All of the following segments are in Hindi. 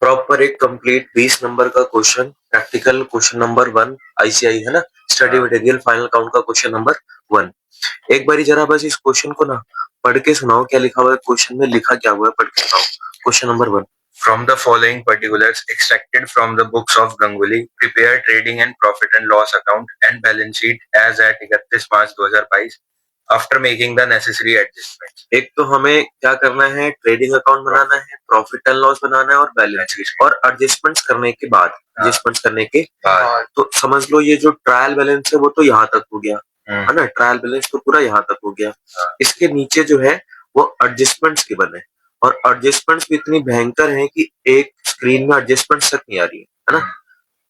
प्रॉपर एक कंप्लीट 20 नंबर का question, practical question number 1 ICI है ना, स्टडी मटेरियल फाइनल काउंट का क्वेश्चन नंबर 1। एक बारी जरा बस इस क्वेश्चन को ना पढ़ के सुनाओ, क्या लिखा हुआ है क्वेश्चन में, लिखा क्या हुआ है, पढ़ के सुनाओ। Question number 1। From the following particulars extracted from the books of Ganguly, prepare trading and profit and loss account and balance sheet as at 31 March 2022 after making the necessary adjustments. एक तो हमें क्या करना है, ट्रेडिंग अकाउंट बनाना है, प्रॉफिट एंड लॉस बनाना है और बैलेंस शीट, और एडजस्टमेंट्स करने के बाद तो समझ लो ये जो ट्रायल बैलेंस है वो तो यहाँ तक हो गया है ना, ट्रायल बैलेंस तो पूरा यहाँ तक हो गया। इसके नीचे जो है वो एडजस्टमेंट्स के बने, और एडजस्टमेंट्स भी इतनी भयंकर हैं कि एक स्क्रीन में एडजस्टमेंट्स तक नहीं आ रही है ना।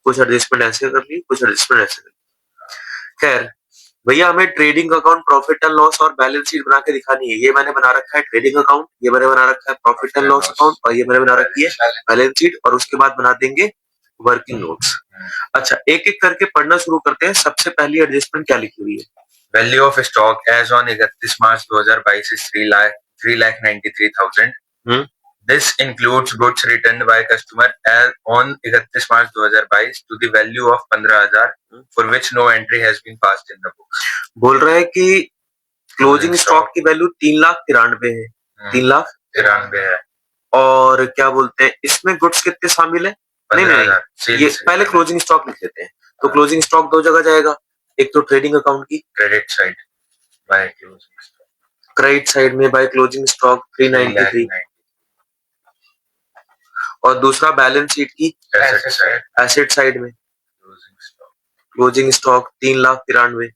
कुछ एडजस्टमेंट ऐसे कर ली, कुछ एडजस्टमेंट ऐसे कर ली। खैर भैया, हमें trading account, profit and loss और बैलेंस शीट बना के दिखानी है। ये मैंने बना रखा है ट्रेडिंग अकाउंट, ये मैंने बना रखा है प्रॉफिट एंड लॉस अकाउंट, और ये मैंने बना रखी है बैलेंस शीट, और उसके बाद बना देंगे वर्किंग नोट्स। अच्छा, एक एक करके पढ़ना शुरू करते हैं। सबसे पहली एडजस्टमेंट क्या लिखी हुई है? Value of stock as on 31 March 2022 is 3,93,000. This includes goods returned by customer as on 31 March 2022 to the value of 15,000 for which no entry has been passed in the books. बोल रहा है कि क्लोजिंग स्टॉक की वैल्यू 3,93,000 है, 3,93,000 है, और क्या बोलते हैं इसमें गुड्स कितने शामिल है? नहीं, ये पहले क्लोजिंग स्टॉक लिख लेते हैं। तो क्लोजिंग स्टॉक दो जगह जाएगा, एक तो ट्रेडिंग अकाउंट की credit side by closing stock, credit side में बाय क्लोजिंग स्टॉक 393, और दूसरा बैलेंस शीट की एसेट साइड में क्लोजिंग स्टॉक 3,93,000।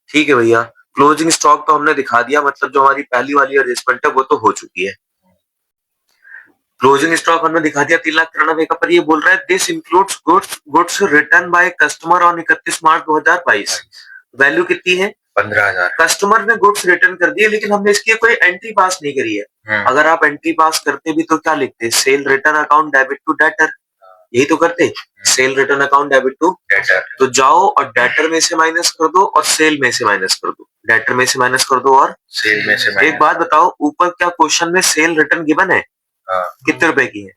ठीक है भैया, क्लोजिंग स्टॉक तो हमने दिखा दिया, मतलब जो हमारी पहली वाली एडजस्टमेंट है वो तो हो चुकी है। क्लोजिंग स्टॉक हमने दिखा दिया 3,93,000 का, पर ये बोल रहा है this includes goods return by customer on 31 March 2022। Value कितनी है? 15,000। कस्टमर ने गुड्स रिटर्न कर दिए, लेकिन हमने इसकी कोई एंट्री पास नहीं करी है। अगर आप एंट्री पास करते भी तो क्या लिखते? Sale return account debit to debtor, यही तो करते, sale return account debit to debtor. तो जाओ और डेटर में से माइनस कर दो और सेल में से माइनस कर दो, डेटर में से माइनस कर दो और सेल में से। एक बात बताओ, ऊपर क्या क्वेश्चन में सेल रिटर्न गिवन है? कितने रुपए की है?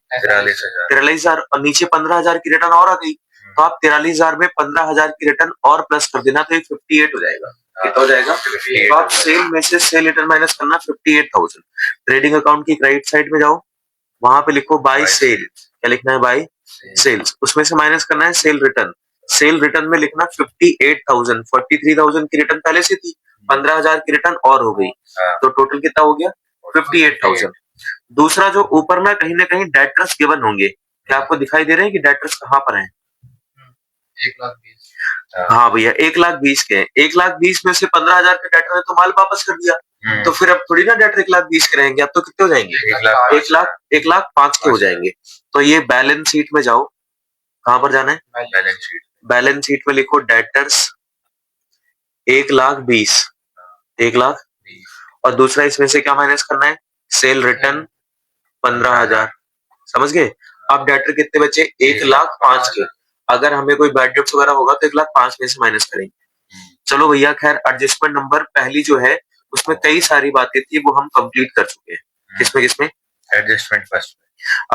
43,000, और नीचे 15,000 की रिटर्न और आ गई, तो आप 43,000 में 15,000 की रिटर्न और प्लस कर देना, तो 58 हो जाएगा। कितना हो जाएगा? तो आप सेल में से सेल रिटर्न माइनस करना 58,000। ट्रेडिंग अकाउंट की क्रेडिट साइड में जाओ, वहां पे लिखो बाय सेल, क्या लिखना है? By sales. उसमें से माइनस करना है सेल रिटर्न। सेल रिटर्न में लिखना 58,000, 43,000 की रिटर्न पहले से थी, 15,000 की रिटर्न और हो गई, तो टोटल कितना हो गया? 58,000। दूसरा जो ऊपर ना कहीं डेटर्स गिवन होंगे, क्या आपको दिखाई दे रहे हैं कि डेटर्स कहाँ पर हैं? 1,20,000। हाँ भैया, 1,20,000 के हैं। 1,20,000 में से 15,000 के डेटर ने तो माल वापस कर दिया, तो फिर अब थोड़ी ना डेटर 1,20,000 के रहेंगे, अब तो कितने हो जाएंगे? 1,05,000 के हो जाएंगे। तो ये बैलेंस शीट में जाओ, कहां पर जाना है? Balance sheet. बैलेंस शीट में लिखो डेटर्स 1,20,000, 1,20,000, और दूसरा इसमें से क्या माइनस करना है? Cell return 15,000। समझ गए? अब डेटर कितने बचे? 1,05,000 के। अगर हमें कोई बैड डेट्स वगैरह होगा तो 1,05,000 में से माइनस करेंगे। चलो भैया, खैर एडजस्टमेंट नंबर पहली जो है उसमें कई सारी बातें थी, वो हम कंप्लीट कर चुके हैं। किसमें? एडजस्टमेंट फर्स्ट में,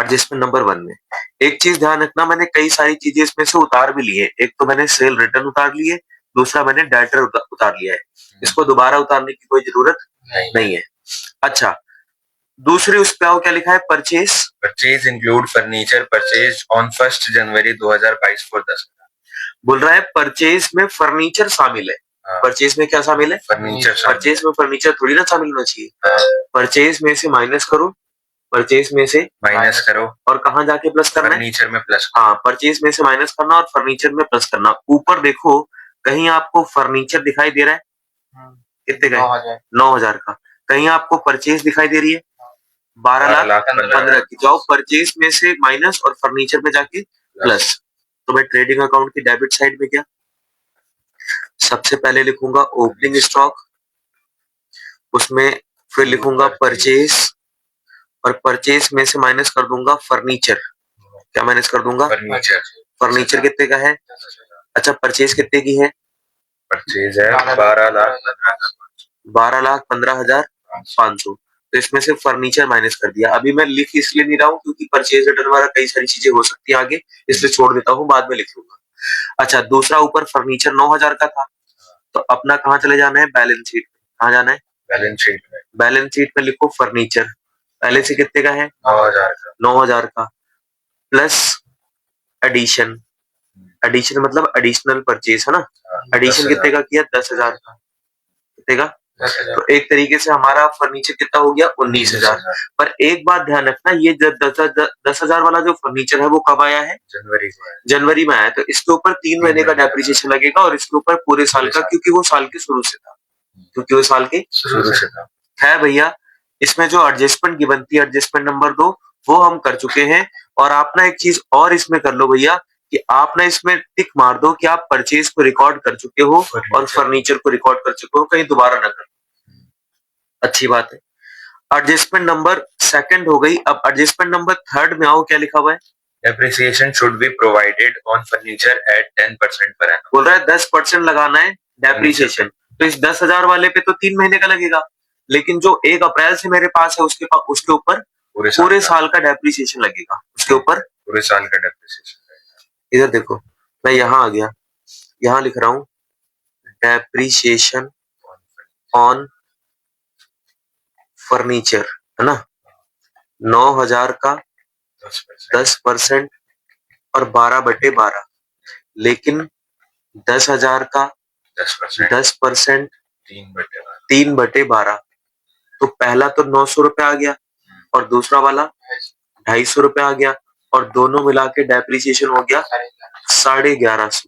एडजस्टमेंट नंबर 1 में। एक चीज ध्यान रखना, मैंने कई सारी चीजें इसमें से उतार भी ली है। एक तो मैंने सेल रिटर्न उतार ली है, दूसरा मैंने डेटर उतार लिया है। इसको दोबारा उतारने की कोई जरूरत नहीं है। अच्छा, दूसरे उस पे क्या लिखा है? Purchase include furniture purchase on 1 January 2022 for 10,000। बोल रहा है परचेज में फर्नीचर शामिल है। परचेज में क्या शामिल है? फर्नीचर। परचेज में फर्नीचर थोड़ी ना शामिल होना चाहिए। परचेज में से माइनस करो, परचेज में से माइनस करो, और कहां जाके प्लस करना है? फर्नीचर में प्लस। हाँ, परचेज में से माइनस करना और फर्नीचर में प्लस करना। ऊपर देखो, कहीं आपको फर्नीचर दिखाई दे रहा है? कितने का? 9,000 का। कहीं आपको परचेज दिखाई दे रही है? 12,15,000 की। जाओ परचेज में से माइनस और फर्नीचर में जाके प्लस। तो मैं ट्रेडिंग अकाउंट की डेबिट साइड में क्या सबसे पहले लिखूंगा? ओपनिंग स्टॉक, उसमें फिर लिखूंगा परचेज, और परचेज में से माइनस कर दूंगा फर्नीचर। क्या माइनस कर दूंगा? फर्नीचर कितने का है? अच्छा, परचेज कितने की है? परचेज है 12,15,500। 12,15,500। तो इसमें से फर्नीचर माइनस कर दिया। अभी मैं लिख इसलिए नहीं रहा हूँ क्योंकि परचेज रिटर्न वाला कई सारी चीजें हो सकती है आगे, इसलिए छोड़ देता हूँ, बाद में लिख लूंगा। अच्छा, दूसरा ऊपर फर्नीचर 9,000 का था, तो अपना कहाँ चले जाना है, बैलेंस शीट में। कहाँ जाना है, बैलेंस शीट में। बैलेंस शीट में लिखो फर्नीचर, पहले से कितने का है, 9,000 का। 9,000 का, प्लस एडिशन, एडिशन मतलब एडिशनल परचेज है ना, एडिशन कितने का किया, 10,000 का, कितने का, 10,000। तो एक तरीके से हमारा फर्नीचर कितना हो गया, 19,000। पर एक बात ध्यान रखना, ये 10,000 वाला जो फर्नीचर है वो कब आया है, जनवरी को है। जनवरी में आया, तो इसके ऊपर 3 महीने का डेप्रिसिएशन लगेगा और इसके ऊपर पूरे साल का, क्योंकि वो साल के शुरू से था, क्योंकि वो साल के शुरू से था। है भैया। इसमें जो एडजस्टमेंट की बनती है, एडजस्टमेंट नंबर 2, वो हम कर चुके हैं। और आप ना एक चीज और इसमें कर लो भैया, कि आप ना इसमें टिक मार दो कि आप परचेज को रिकॉर्ड कर चुके हो और फर्नीचर को रिकॉर्ड कर चुके हो, कहीं दोबारा ना करो। अच्छी बात है। एडजस्टमेंट नंबर 2 हो गई। अब एडजस्टमेंट नंबर 3 में आओ, क्या लिखा हुआ है, Depreciation should be provided on furniture at 10% per annum. बोल रहा है 10% लगाना है डेप्रिसिएशन। तो इस 10,000 वाले पे तो 3 महीने का लगेगा, लेकिन जो 1 अप्रैल से मेरे पास है उसके ऊपर पूरे साल का डेप्रिसिएशन लगेगा, उसके ऊपर पूरे साल का डेप्रिसिएशन। इधर देखो, मैं यहाँ आ गया, यहाँ लिख रहा हूँ डेप्रिसिएशन ऑन फर्नीचर, है ना, 9,000 का 10% और 12/12, लेकिन 10,000 का 10% 3/12, तो पहला तो 900 रुपए आ गया और दूसरा वाला 250 रुपए आ गया, और दोनों मिला के डेप्रिसिएशन हो गया 1150।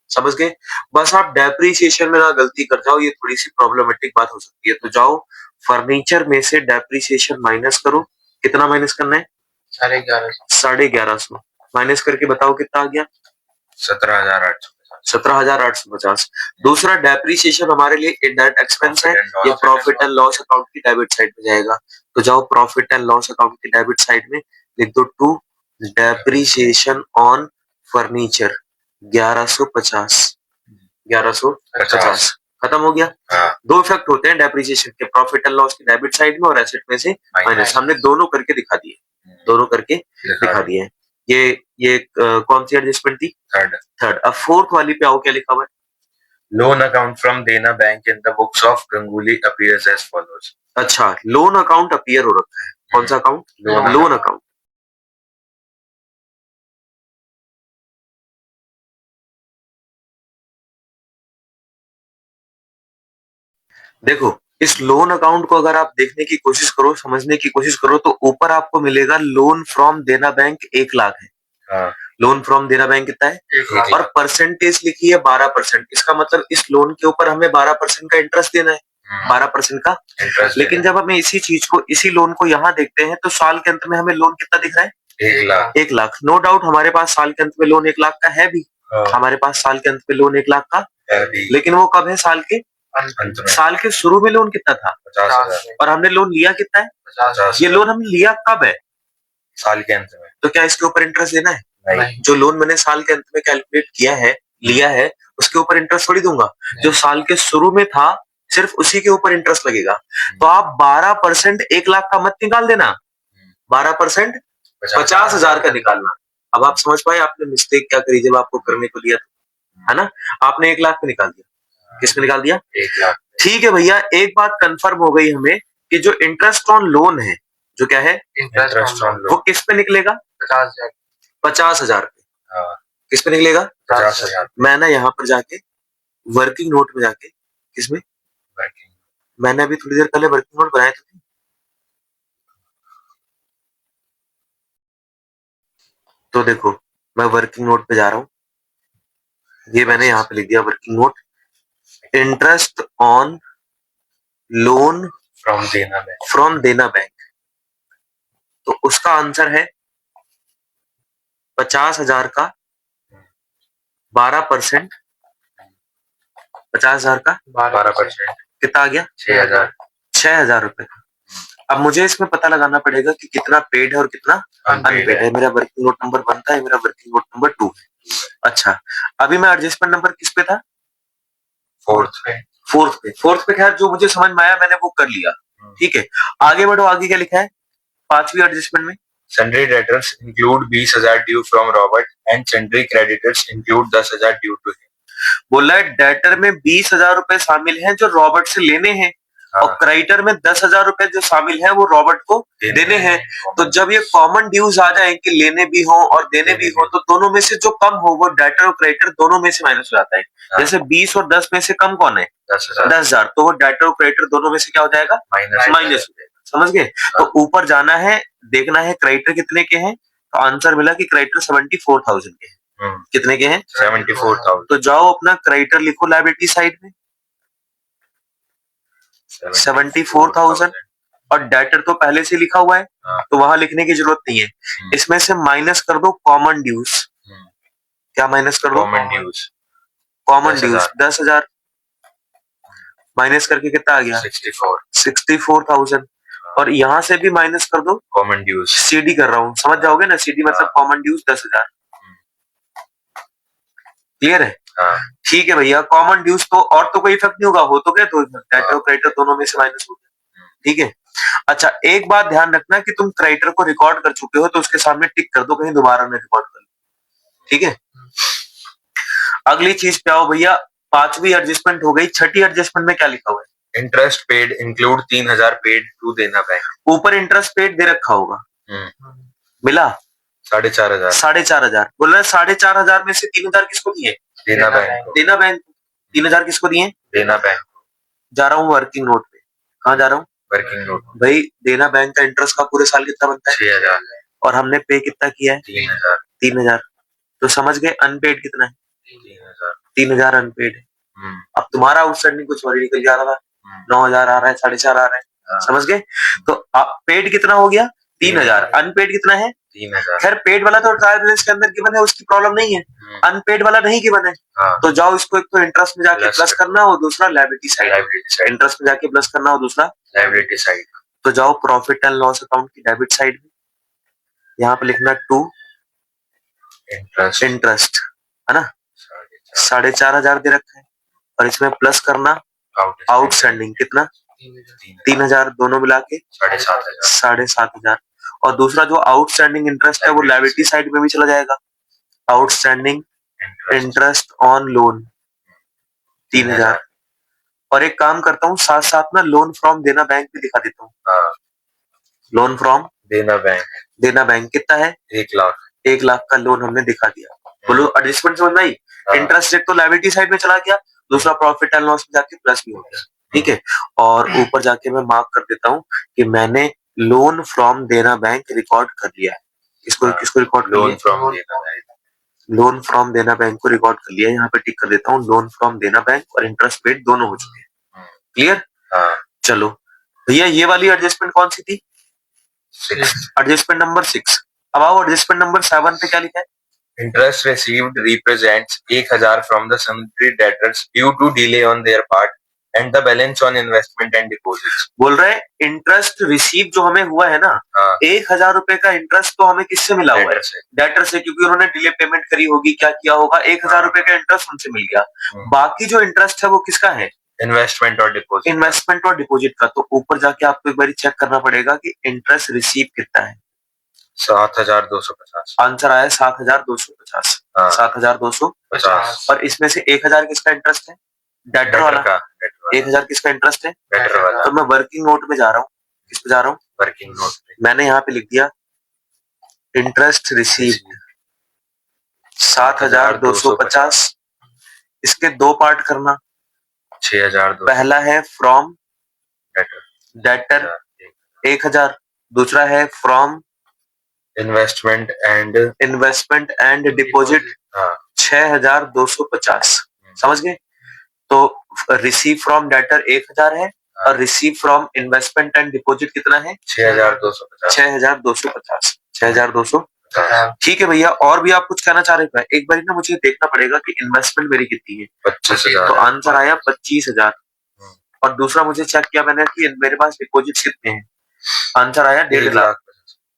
समझ गए। बस आप डेप्रिसिएशन में ना गलती कर जाओ, ये थोड़ी सी प्रॉब्लमेटिक बात हो सकती है। तो जाओ फर्नीचर में से डेप्रिसिएशन माइनस करो, कितना माइनस करना है, 1150 माइनस करके बताओ कितना आ गया, 17,850। दूसरा डेप्रिसिएशन हमारे लिए इनडायरेक्ट एक्सपेंस है, ये प्रॉफिट एंड लॉस अकाउंट की डेबिट साइड में जाएगा। तो जाओ प्रॉफिट एंड लॉस अकाउंट की डेबिट साइड में लिख दो 2 डेप्रिसिएशन ऑन फर्नीचर 1150। खत्म हो गया। दो इफेक्ट होते हैं डेप्रिसिएशन के, प्रॉफिट एंड लॉस की डेबिट साइड में और एसेट में से माइनस। हमने दोनों करके दिखा दिए, दोनों करके दिखा दिए। ये कौन सी एडजस्टमेंट थी, थर्ड। अब फोर्थ वाली पे आओ, क्या लिखा हुआ है, loan account from Dena bank in the books of Ganguly appears as follows. अच्छा, लोन अकाउंट अपीयर हो रखा है, कौन सा अकाउंट, लोन अकाउंट। देखो, इस लोन अकाउंट को अगर आप देखने की कोशिश करो, समझने की कोशिश करो, तो ऊपर आपको मिलेगा loan from Dena bank 1 lakh है। लोन फ्रॉम देना बैंक कितना है, और परसेंटेज लिखी है 12%। इसका मतलब इस लोन के ऊपर हमें 12% का इंटरेस्ट देना है, 12% का। लेकिन जब हमें इसी चीज को, इसी लोन को यहाँ देखते हैं, तो साल के अंत में हमें लोन कितना दिख रहा है, 1 लाख। नो डाउट हमारे पास साल के अंत में लोन 1 लाख का है भी, हमारे पास साल के अंत में लोन 1 लाख का है, लेकिन वो कब है, साल के साल के शुरू में लोन कितना था, 50,000, और हमने लोन लिया कितना है, 50,000। ये लोन हमने लिया कब है, साल के अंत में। तो क्या इसके ऊपर इंटरेस्ट देना है, नहीं। जो लोन मैंने साल के अंत में कैलकुलेट किया है, लिया है, उसके ऊपर इंटरेस्ट थोड़ी दूंगा। जो साल के शुरू में था सिर्फ उसी के ऊपर इंटरेस्ट लगेगा। तो आप 12% 1 लाख का मत निकाल देना, 12% 50,000 का निकालना। अब आप समझ पाए आपने मिस्टेक क्या करी जब आपको करने को लिया था, है ना, आपने 1 लाख पे निकाल दिया, किस पे निकाल दिया, 1 लाख। ठीक है भैया, एक बात कंफर्म हो गई हमें कि जो इंटरेस्ट ऑन लोन है, जो क्या है, इंटरेस्ट ऑन वो किस पे निकलेगा, 50,000 पे। किस पे निकलेगा, 50,000। मैं ना यहाँ पर जाके वर्किंग नोट में जाके, किसमें, मैंने अभी थोड़ी देर पहले वर्किंग नोट बनाए थे, तो देखो मैं वर्किंग नोट पे जा रहा हूँ, ये मैंने यहाँ पे लिख दिया working note, interest on loan from Dena bank. तो उसका आंसर है 50,000 का 12%, 50,000 का 12%, कितना आ गया, 6,000 रुपए। अब मुझे इसमें पता लगाना पड़ेगा कि कितना पेड है और कितना अनपेड है। मेरा वर्किंग नोट नंबर 1 था, मेरा वर्किंग नोट नंबर 2 है। अच्छा, अभी मैं एडजस्टमेंट नंबर किस पे था, फोर्थ पे खैर जो मुझे समझ में आया मैंने वो कर लिया, ठीक है, आगे बढ़ो, आगे क्या लिखा है पांचवी एडजस्टमेंट में? Sundry debtors include 20,000 due from Robert and sundry creditors include 10,000 due to him. बोला है डेटर में 20,000 रुपए शामिल हैं जो रॉबर्ट से लेने हैं, और क्रेडिटर में 10,000 रुपए जो शामिल है वो रॉबर्ट को देने हैं। तो जब ये कॉमन ड्यूज आ जाए कि लेने भी हो और देने भी हो, तो दोनों में से जो कम हो वो डेटर और क्रेडिटर दोनों में से माइनस हो जाता है। जैसे 20 और 10 में से कम कौन है? 10,000। तो वो डेटर और क्रेडिटर दोनों में से क्या हो जाएगा? माइनस हो जाएगा। समझ गए? तो ऊपर जाना है, देखना है क्रेडिटर कितने के हैं, तो आंसर मिला कि क्रेडिटर 74,000 के हैं। कितने के हैं? 74,000। तो जाओ अपना क्रेडिटर लिखो लायबिलिटी साइड में 74,000, और डेटर तो पहले से लिखा हुआ है तो वहां लिखने की जरूरत नहीं है। इसमें से माइनस कर दो कॉमन ड्यूज। क्या माइनस कर दो? Common dues. Common dues 10,000 minus करके कितना आ गया? 64,000। और यहाँ से भी माइनस कर दो कॉमन ड्यूज। सीडी कर रहा हूँ, समझ जाओगे ना? सीडी मतलब कॉमन ड्यूज 10,000। क्लियर है? ठीक है भैया, कॉमन ड्यूज तो और तो कोई इफेक्ट नहीं होगा, हो तो क्या, तो डेटर और क्रेडिटर दोनों में से माइनस हो गया। ठीक है, अच्छा एक बात ध्यान रखना कि तुम क्रेडिटर को रिकॉर्ड कर चुके हो तो उसके सामने टिक कर दो, कहीं दोबारा में रिकॉर्ड कर लो। ठीक है, अगली चीज पे आओ भैया, पांचवी एडजस्टमेंट हो गई, छठी एडजस्टमेंट में क्या लिखा हुआ है? Interest paid include 3,000 paid to Dena bank. ऊपर इंटरेस्ट पेड दे रखा होगा, मिला 4,500। 4,500 बोल रहा है। 4,500 में से 3,000 किसको दिए? देना बैंक। देना बैंक। 3,000 किसको दिए? देना बैंक। जा रहा हूँ वर्किंग नोट पे। कहाँ जा रहा हूँ? Working note. भाई देना बैंक का इंटरेस्ट का पूरे साल कितना बनता है? 6,000। और हमने पे कितना किया है? 3,000। 3,000। तो समझ गए अनपेड कितना है? 3,000। 3,000 अनपेड है। अब तुम्हारा आउटस्टैंडिंग कुछ और निकल जा रहा था, 9,000 आ रहा है, 4,500 आ रहा है। समझ गए? तो पेड कितना हो गया? 3,000। अनपेड कितना है? 3,000। खैर पेड वाला तो ट्रायल बैलेंस के अंदर गिवन है, उसकी प्रॉब्लम नहीं है। अनपेड वाला नहीं गिवन है। तो जाओ इसको एक तो इंटरेस्ट में जाके प्लस करना और दूसरा लायबिलिटी साइड। इंटरेस्ट में जाके प्लस करना और दूसरा लायबिलिटी साइड। तो जाओ प्रॉफिट एंड लॉस अकाउंट की डेबिट साइड में, यहाँ पे लिखना टू इंटरेस्ट, है ना? 4,500 दे रखा है और इसमें प्लस करना आउटस्टैंडिंग कितना? 3,000, दोनों मिला के 7,500। और दूसरा जो आउटस्टैंडिंग इंटरेस्ट है वो लायबिलिटी साइड में भी चला जाएगा। Outstanding interest on loan 3,000। और एक काम करता हूँ, साथ साथ में लोन फ्रॉम देना बैंक भी दिखा देता हूँ। लोन फ्रॉम देना बैंक कितना है? 1,00,000। 1,00,000 का लोन हमने दिखा दिया। बोलो एडजस्टमेंट समझ में आई? इंटरेस्ट रेट तो लायबिलिटी साइड में चला गया, दूसरा प्रॉफिट एंड लॉस में जाके प्लस भी हो गया। ठीक है, और ऊपर जाके मैं मार्क कर देता हूँ कि मैंने loan from Dena bank record कर लिया है। किसको रिकॉर्ड कर लिया? लोन फ्रॉम देना बैंक को रिकॉर्ड कर लिया। यहाँ पे टिक कर देता हूँ, लोन फ्रॉम देना बैंक और इंटरेस्ट पेड दोनों हो चुके हैं। क्लियर? चलो भैया, ये वाली एडजस्टमेंट कौन सी थी? Adjustment number 6। अब आओ एडजस्टमेंट नंबर 7 पे क्या लिखा है? Interest received represents 1,000 from the sundry debtors due to delay on their part and the balance on investment and deposits. बोल रहे इंटरेस्ट रिसीव जो हमें हुआ है ना, 1,000 रुपए का इंटरेस्ट तो हमें किससे मिला हुआ है? डेटर से, क्योंकि उन्होंने डिले पेमेंट करी होगी, क्या किया होगा, 1,000 रुपए का इंटरेस्ट उनसे मिल गया। बाकी जो इंटरेस्ट है वो किसका है? इन्वेस्टमेंट और डिपॉजिट। इन्वेस्टमेंट और डिपॉजिट का। तो ऊपर जाके आपको एक बार चेक करना पड़ेगा कि इंटरेस्ट रिसीव कितना है। 7,250। आंसर आया 7,250। 7,250। और इसमें से 1,000 किसका इंटरेस्ट है? डेटर वाला। 1,000 किसका इंटरेस्ट है? डेटर वाला। तो मैं वर्किंग नोट में जा रहा हूँ। किस पे जा रहा हूँ? वर्किंग नोट पे। मैंने यहाँ पे लिख दिया इंटरेस्ट रिसीव्ड 7,250। इसके दो पार्ट करना। 6,000। पहला है फ्रॉम डेटर 1,000, दूसरा है फ्रॉम इन्वेस्टमेंट एंड डिपॉजिट 6,250। समझ गए? तो रिसीव फ्रॉम डेटर 1,000 है और receive from investment and deposit कितना है? 6,250। 6,250। 6,250। ठीक है भैया, और भी आप कुछ कहना चाह रहे थे? एक बार ना मुझे देखना पड़ेगा कि इन्वेस्टमेंट मेरी कितनी है। 25,000। तो आंसर आया 25,000। और दूसरा मुझे चेक किया मैंने कि मेरे पास डिपॉजिट कितने हैं। आंसर आया 1.5 लाख।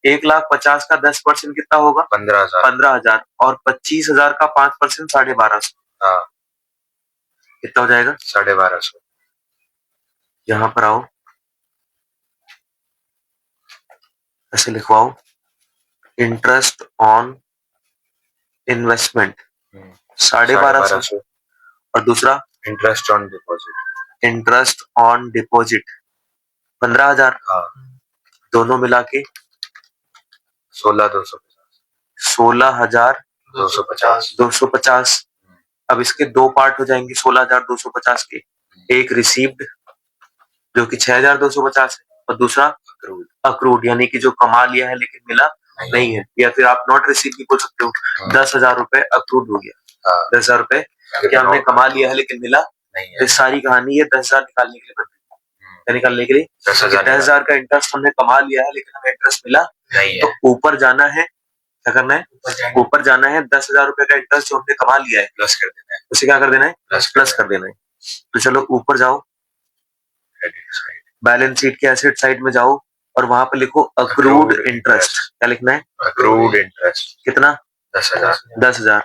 1,50,000 का 10% कितना होगा? 15,000। और 25,000 का 5% 1,250। कितना हो जाएगा? 1,250। यहाँ पर आओ, ऐसे लिखवाओ, इंटरेस्ट ऑन इन्वेस्टमेंट 1250, और दूसरा interest on deposit, interest on deposit 15,000, हाँ, दोनों मिला के 16,250, 16,250। अब इसके दो पार्ट हो जाएंगे 16,250 के, एक रिसीव्ड जो कि 6,250 है, और दूसरा अक्रूड यानी कि जो कमा लिया है लेकिन मिला नहीं है, या फिर आप नॉट रिसीव भी बोल सकते हो। 10,000 रुपए अक्रूड हो गया, 10,000 रुपए क्या हमने कमा लिया है लेकिन मिला नहीं है। सारी कहानी है 10,000 निकालने के लिए बन रही है, क्या निकालने के लिए 10,000 का इंटरेस्ट हमने कमा लिया है लेकिन हमें इंटरेस्ट मिला नहीं है। तो ऊपर जाना है, क्या करना है, ऊपर जाना है, 10,000 रुपए का इंटरेस्ट जो हमने कमा लिया है प्लस कर देना है, उसे क्या कर देना है, प्लस कर देना है। तो चलो ऊपर जाओ, बैलेंस शीट के एसेट साइड में जाओ और वहां पे लिखो अक्रूड इंटरेस्ट। क्या लिखना है, अक्रूड इंटरेस्ट, कितना, 10,000, 10,000।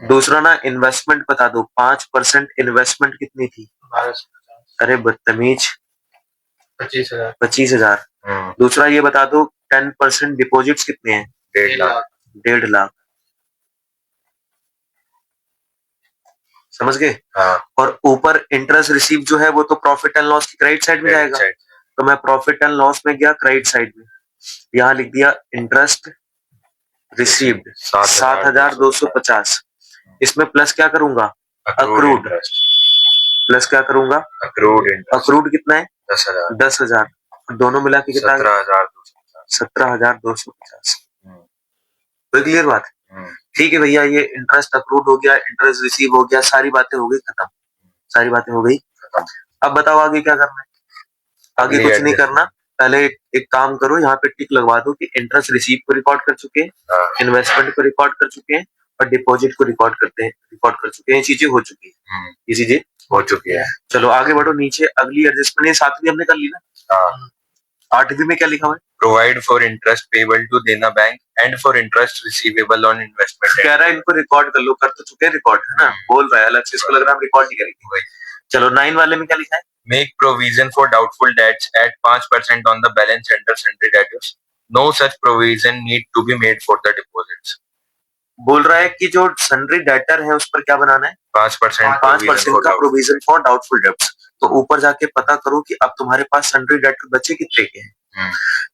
दूसरा ना इन्वेस्टमेंट बता दो, 5% इन्वेस्टमेंट कितनी थी, 1250। अरे बदतमीज, 25,000, 25,000। दूसरा ये बता दो 10% डिपॉजिट्स कितने हैं, 1.5 लाख, 1.5 लाख, समझ गए। हाँ, और ऊपर इंटरेस्ट रिसीव जो है वो तो प्रॉफिट एंड लॉस की क्रेडिट साइड में जाएगा, तो मैं प्रॉफिट एंड लॉस में गया क्रेडिट साइड में, यहाँ लिख दिया इंटरेस्ट रिसीव्ड 7,250। इसमें प्लस क्या करूंगा, अक्रूड, प्लस क्या करूंगा, अक्रूड कितना है, 10,000, दोनों मिला के कितना, 17,250। कोई क्लियर बात, ठीक है भैया, ये इंटरेस्ट अक्रूड हो गया, इंटरेस्ट रिसीव हो गया, सारी बातें हो गई खत्म, सारी बातें हो गई खत्म। अब बताओ आगे क्या करना है, आगे कुछ नहीं करना, पहले एक काम करो, यहाँ पे टिक लगवा दो कि इंटरेस्ट रिसीव को रिकॉर्ड कर चुके हैं, इन्वेस्टमेंट को रिकॉर्ड कर चुके हैं, और डिपॉजिट को रिकॉर्ड कर चुके हैं, ये चीजें हो चुकी है, ये चीजें हो चुकी है। चलो आगे बढ़ो नीचे, अगली एडजस्टमेंट, ये 7वीं हमने कर ली ना, 8वीं में क्या लिखा हुआ है, provide for interest payable to Dena bank and for interest receivable on investment. कह रहा है इनको रिकॉर्ड कर लो, कर तो चुके हैं रिकॉर्ड, है ना, बोल रहा है अलग से, इसको लग रहा है हम रिकॉर्ड नहीं करेंगे। चलो 9 वाले में क्या लिखा है, make provision for doubtful debts at 5% on the balance under sundry debtors, no such provision need to be made for the deposits. बोल रहा है कि जो सन्ड्री डेटर है उस पर क्या बनाना है, 5% का प्रोविजन फॉर डाउटफुल डेट्स। तो ऊपर जाके पता करो कि अब तुम्हारे पास सन्ड्री डेटर बचे कितने के हैं।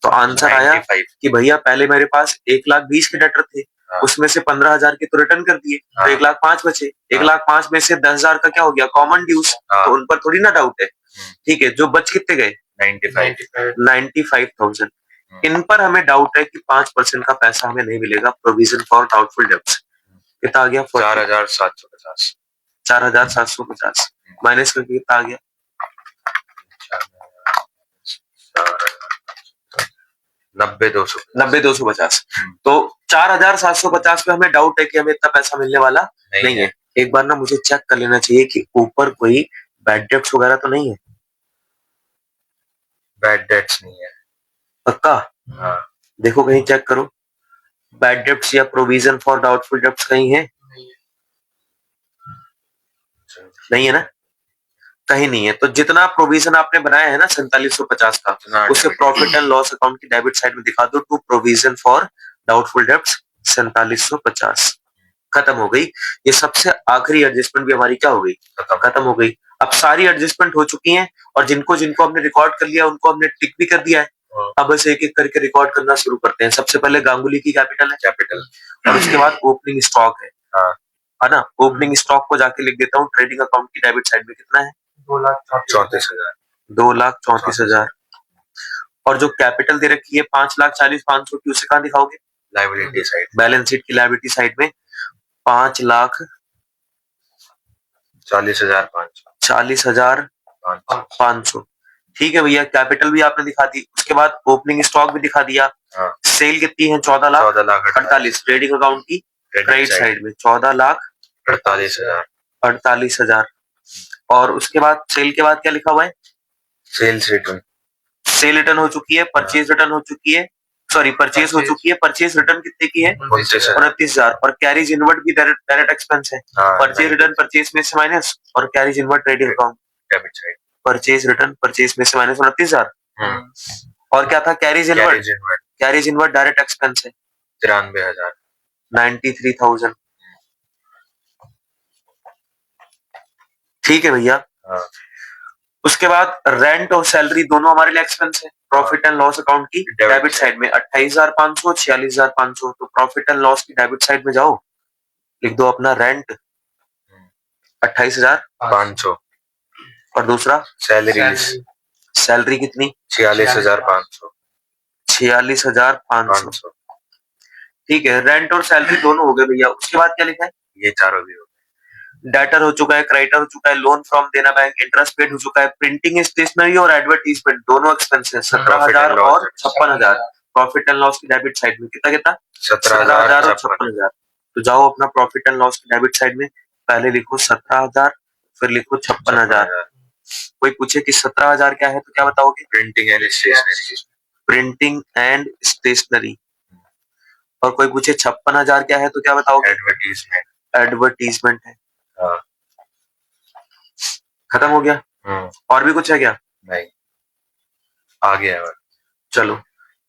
तो आंसर आया कि भैया पहले मेरे पास 1,20,000 के डेटर थे, उसमें से 15,000 के तो रिटर्न कर दिए, तो 1,05,000 बचे, 1,05,000 में से 10,000 का क्या हो गया, कॉमन ड्यूज, तो उन पर थोड़ी ना डाउट है, ठीक है। जो बच कितने गए, 95,000। इन पर हमें डाउट है कि 5% का पैसा हमें नहीं मिलेगा, प्रोविजन फॉर डाउटफुल डेब्ट्स कितना आ गया, 4,750, 4,750 माइनस करके कितना आ गया, 90,250। तो 4,750 पे हमें डाउट है कि हमें इतना पैसा मिलने वाला नहीं है। एक बार ना मुझे चेक कर लेना चाहिए कि ऊपर कोई बैड डेट्स वगैरह तो नहीं है, बैड डेट्स नहीं है, पक्का, हाँ, देखो कहीं चेक करो, बैड डेट्स या प्रोविजन फॉर डाउटफुल डेट्स कहीं है, नहीं है ना, कहीं नहीं है। तो जितना प्रोविजन आपने बनाया है ना 4750 का, उसे प्रॉफिट एंड लॉस अकाउंट की डेबिट साइड में दिखा दो, to provision for doubtful debts 4750, खत्म हो गई। ये सबसे आखिरी एडजस्टमेंट भी हमारी क्या हो गई, खत्म हो गई। अब सारी एडजस्टमेंट हो चुकी हैं और जिनको जिनको हमने रिकॉर्ड कर लिया उनको हमने टिक भी कर दिया है। अब बस एक एक करके रिकॉर्ड करना शुरू करते हैं। सबसे पहले गांगुली की कैपिटल है, कैपिटल, और उसके बाद ओपनिंग स्टॉक है ना। ओपनिंग स्टॉक को जाके लिख देता हूँ, ट्रेडिंग अकाउंट की डेबिट साइड में कितना है, 2,34,000, 2,34,000। और जो कैपिटल दे रखी है 5,40,500 की, उसे कहाँ दिखाओगे, लायबिलिटी साइड, बैलेंस शीट की लायबिलिटी साइड में 5,40,500। ठीक है भैया, कैपिटल भी आपने दिखा दी, उसके बाद ओपनिंग स्टॉक भी दिखा दिया। सेल कितनी है, 14,48,000 ट्रेडिंग अकाउंट की क्रेडिट साइड में, 14,48,000। और उसके बाद सेल के बाद क्या लिखा हुआ है, सेल्स रिटर्न, सेल रिटर्न हो चुकी है, परचेज रिटर्न हो चुकी है, सॉरी परचेज हो चुकी है। परचेज रिटर्न कितने की है, 29,000। और कैरीज इनवर्ड भी डायरेक्ट एक्सपेंस है, परचेज रिटर्न परचेज में से माइनस, और carries inward trading account, purchase return purchase में से माइनस 29,000। और क्या था? Carries inward. Carries inward direct expense है 93,000 93,000। ठीक है भैया। हाँ। उसके बाद रेंट और सैलरी दोनों हमारे लिए एक्सपेंस है। प्रॉफिट एंड लॉस अकाउंट की डेबिट साइड में 28,500 46,500। तो प्रॉफिट एंड लॉस की डेबिट साइड में जाओ, लिख दो अपना रेंट 28,500 और दूसरा सैलरीज सैलरी कितनी? 46,500 46,500। ठीक है, रेंट और सैलरी दोनों हो गए भैया। उसके बाद क्या लिखा है? ये चारों भी हो गए। डेटर हो चुका है, क्रेडिटर हो चुका है, loan from Dena bank, interest paid हो चुका है, प्रिंटिंग स्टेशनरी और एडवर्टीजमेंट दोनों एक्सपेंस है 17,000 और 56,000। प्रॉफिट एंड लॉस की डेबिट साइड में कितना कितना? 17,000 और 56,000। तो जाओ अपना प्रॉफिट एंड लॉस की डेबिट साइड में, पहले लिखो 17,000 फिर लिखो 56,000। कोई पूछे कि 17,000 क्या है तो क्या बताओगे? Printing and stationery. Printing and stationery. और कोई पूछे 56,000 क्या है तो क्या बताओगे? एडवर्टीजमेंट। एडवर्टीजमेंट है। हाँ। खत्म हो गया। और भी कुछ है क्या? नहीं, आ गया है। चलो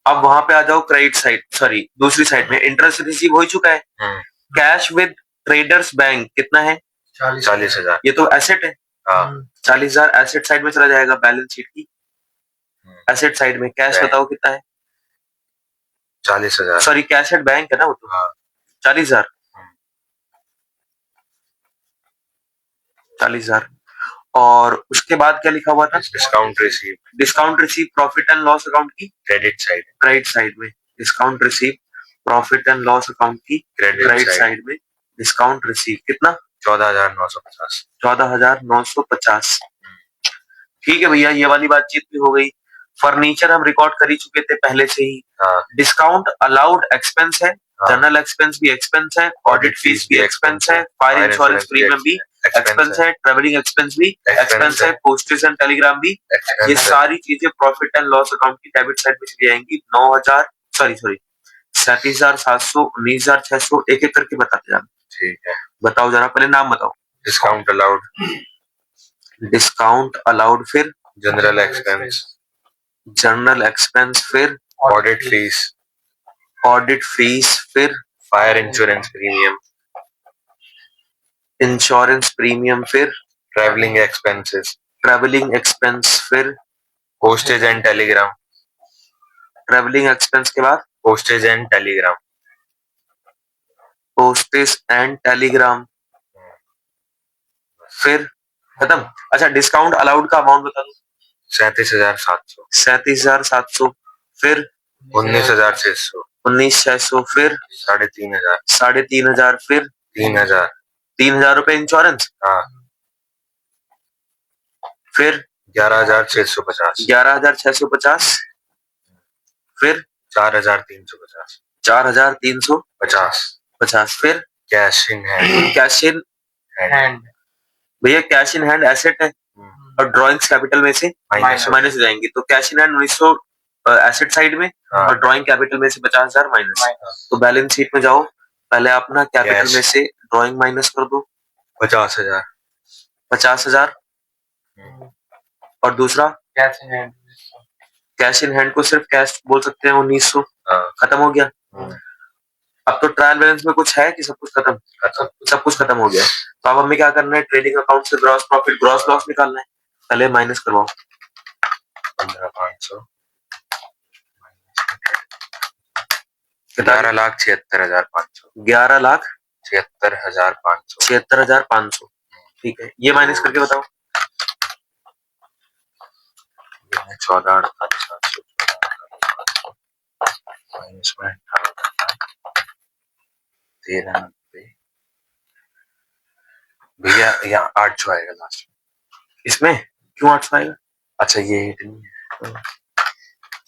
अब वहां पे आ जाओ क्रेडिट साइड, सॉरी दूसरी साइड में। इंटरेस्ट रिसीव हो चुका है। कैश विद ट्रेडर्स बैंक कितना है? 40,000। ये तो एसेट है। हाँ। 40,000 एसेट साइड में चला जाएगा बैलेंस शीट की। एसेट साइड में कैश बताओ कितना है? 40,000। सॉरी कैश एट बैंक है ना वो तो। हाँ। 40,000। 40,000। और उसके बाद क्या लिखा हुआ था? Discount receive. Discount receive profit and loss account की क्रेडिट साइड। क्रेडिट साइड में discount receive profit and loss account की क्रेडिट साइड में डिस्काउंट रिसीव कितना? 14,950। 14,950। ठीक है भैया, ये वाली बातचीत भी हो गई। फर्नीचर हम रिकॉर्ड कर ही चुके थे पहले से ही। डिस्काउंट अलाउड एक्सपेंस है, जनरल एक्सपेंस भी एक्सपेंस है, ऑडिट फीस भी एक्सपेंस है, फायर इंश्योरेंस प्रीमियम भी एक्सपेंस है, ट्रेवलिंग एक्सपेंस भी एक्सपेंस है, पोस्टेज एंड टेलीग्राम भी। ये सारी चीजें प्रॉफिट एंड लॉस अकाउंट की डेबिट साइड में चली जाएंगी। 37,700 19,600 एक एक करके बताते जाना। ठीक है, बताओ जरा, पहले नाम बताओ। Discount allowed. डिस्काउंट अलाउड, फिर जनरल एक्सपेंस। जनरल एक्सपेंस, फिर ऑडिट फीस। ऑडिट फीस, फिर fire insurance premium. Insurance premium, फिर ट्रैवलिंग एक्सपेंसेस। ट्रैवलिंग एक्सपेंस, फिर postage and Telegram. Travelling expense के बाद postage and Telegram. Postage and Telegram, फिर खत्म। अच्छा, डिस्काउंट अलाउड का अमाउंट बता दो। 37,700। 37,700, फिर 19,600। 19,600, फिर 3,500। 3,500, फिर 3,000। 3,000 रुपए इंश्योरेंस। हाँ। फिर 11,650। 11,650, फिर 4,350। 4,350, फिर cash in hand. Cash in hand. भैया कैश इन हैंड एसेट है और ड्राइंग्स कैपिटल में से माइनस हो जाएंगी। तो cash in hand 1900 asset side में। हाँ। और ड्राइंग कैपिटल में से 50,000 माइनस। तो बैलेंस शीट में जाओ, पहले अपना कैपिटल में से ड्राइंग माइनस कर दो। 50,000। 50,000 और दूसरा cash in hand. Cash in hand को सिर्फ कैश बोल सकते हैं 1900। खत्म हो गया। अब तो ट्रायल बैलेंस में कुछ है कि सब कुछ खत्म? सब कुछ खत्म हो गया। तो अब हमें क्या करना है? ट्रेडिंग अकाउंट से ग्रॉस प्रॉफिट ग्रॉस लॉस निकालना है। पहले माइनस करवाओ। 15,500 11,76,500। 11,76,500। 76,500। ठीक है, ये माइनस करके बताओ। 14,48,700 माइनस में 13,90। भैया यहाँ 800 आएगा लास्ट में। इसमें क्यों 800 आएगा? अच्छा, ये हिट नहीं है।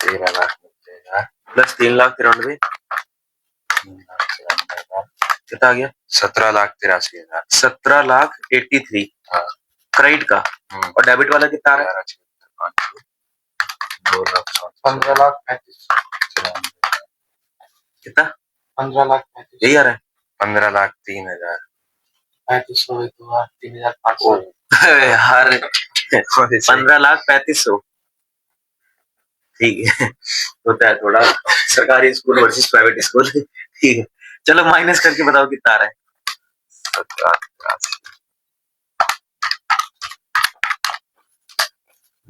13,90,000 प्लस 3,93,000 कितना आ गया? 17,83,000। 17,83,000। हाँ। क्रेडिट का। और डेबिट वाला कितना आ रहा है? 15,35,000। कितना? 15,35,000 यही आ रहा है। 15,03,000। 3,500 यार 15,35,000। ठीक है, होता है थोड़ा सरकारी स्कूल वर्सेस प्राइवेट स्कूल। ठीक है, चलो माइनस करके बताओ कितना आ रहा है।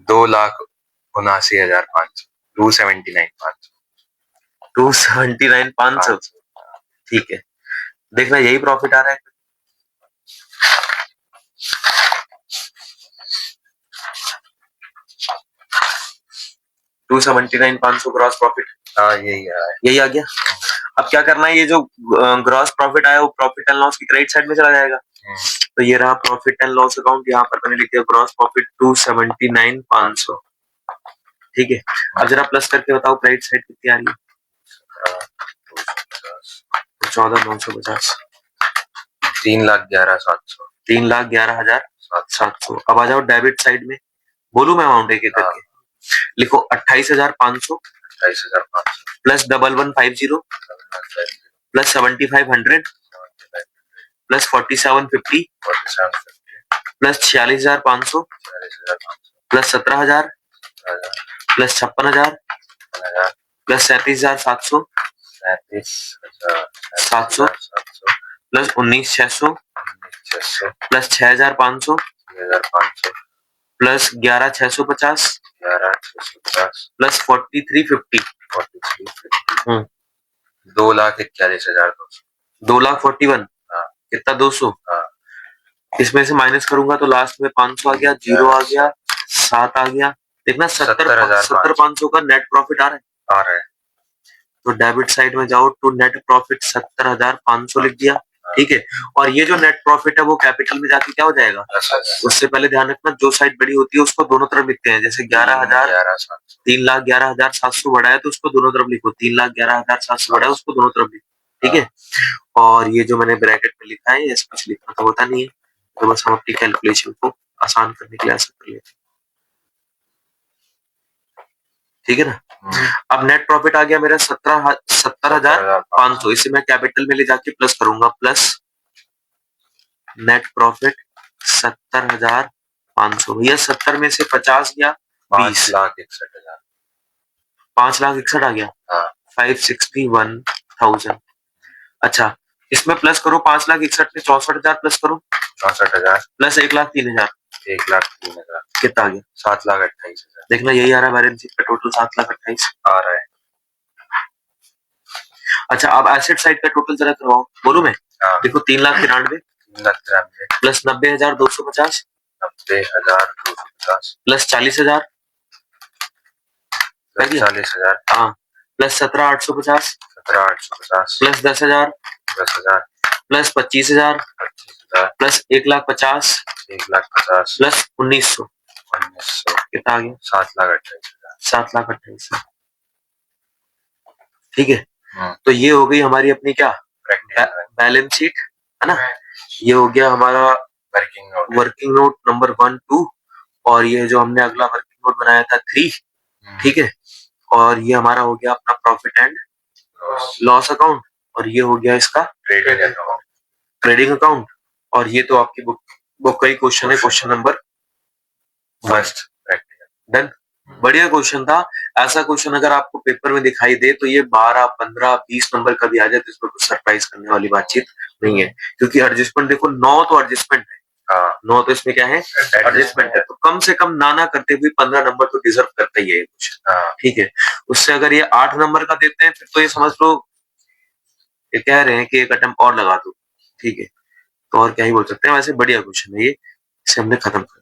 2,79,500 279,500 279,500। ठीक है, देखना यही प्रॉफिट आ रहा है। 279,500 ग्रॉस प्रॉफिट। हाँ यही आ गया। अब क्या करना है, ये जो ग्रॉस प्रॉफिट आया वो प्रॉफिट एंड लॉस की क्रेडिट साइड में चला जाएगा। तो ये रहा प्रॉफिट एंड लॉस अकाउंट, यहाँ पर मैंने लिख दिया ग्रॉस प्रॉफिट 279,500। ठीक है, अब जरा प्लस करके बताओ क्रेडिट साइड कितनी आ रही है। 14,950। 3,11,700 3,11,700। अब आ जाओ डेबिट साइड में, बोलू मैं अमाउंट एक एक करके। लिखो 28,500 plus 1150 plus 7,500 plus 4,750 plus 46,500 plus 17,000 plus 56,000 plus 37,700 plus 19,600 plus 6,500 plus 11,650 plus 4,350। 2,41,200। 2,41,000 हाँ। कितना 200। हाँ। इसमें से माइनस करूंगा तो लास्ट में 500 आ गया, 0 आ गया, 7 आ गया। देखना 70,500 का नेट प्रॉफिट आ रहा है। तो डेबिट साइड में जाओ तो नेट प्रॉफिट 70,500 लिख दिया। ठीक है, और ये जो नेट प्रॉफिट है वो कैपिटल में जाके क्या हो जाएगा। उससे पहले ध्यान रखना, जो साइड बड़ी होती है उसको दोनों तरफ लिखते हैं। जैसे 3,11,700 बड़ा है तो उसको दोनों तरफ लिखो, 3,11,700 बड़ा है उसको दोनों तरफ लिखो। ठीक है, और ये जो मैंने ब्रैकेट में लिखा है ये कुछ लिखना तो होता नहीं है, तो बस हम अपनी कैलकुलेशन को आसान करने के लिए ऐसा कर लेते हैं। ठीक है ना। अब नेट प्रॉफिट आ गया मेरा 70,500। इसे मैं कैपिटल में ले जाके प्लस करूंगा, प्लस नेट प्रॉफिट 70,500। भैया 70 में से 50 गया, 5,61,000। 5,61,000 आ गया। 561,000। अच्छा, इसमें प्लस करो 5,61,000 में 64,000 प्लस करो, 64,000 प्लस 1,03,000। 1,03,000 कितना आ गया। 7,28,000। देखना यही आ रहा है बैलेंस शीट का टोटल, 7,28,000 आ रहा है। अच्छा, अब एसेट साइड का टोटल जरा करवाओ, बोलू मैं। देखो 3,93,000 प्लस 90,250 प्लस 40,000 हाँ, plus 17,850 plus 10,000 plus 25,000 plus 1,50,000 plus 1,900। कितना आ गया। 7,28,000। ठीक है, तो ये हो गई हमारी अपनी क्या बैलेंस शीट, है ना। ये हो गया हमारा वर्किंग नोट नंबर 1, 2, और ये जो हमने अगला वर्किंग नोट बनाया था 3। ठीक है, और ये हमारा हो गया अपना प्रॉफिट एंड लॉस अकाउंट, और ये हो गया इसका ट्रेडिंग अकाउंट, और ये तो आपकी बुक का ही क्वेश्चन है, क्वेश्चन नंबर 1। डन, बढ़िया क्वेश्चन था। ऐसा क्वेश्चन अगर आपको पेपर में दिखाई दे तो ये 12, 15, 20 नंबर का भी आ जाए तो इसमें कुछ सरप्राइज करने वाली बातचीत नहीं है, क्योंकि एडजस्टमेंट देखो 9 तो एडजस्टमेंट है। 9 तो इसमें क्या है, एडजस्टमेंट है। तो कम से कम ना करते हुए 15 नंबर तो डिजर्व करता ही है कुछ। ठीक है, उससे अगर ये 8 नंबर का देते हैं फिर तो ये समझ लो ये कह रहे हैं कि एक अटेम्प्ट और लगा दो। ठीक है, तो और क्या ही बोल सकते हैं। वैसे बढ़िया क्वेश्चन है ये, इसे हमने खत्म कर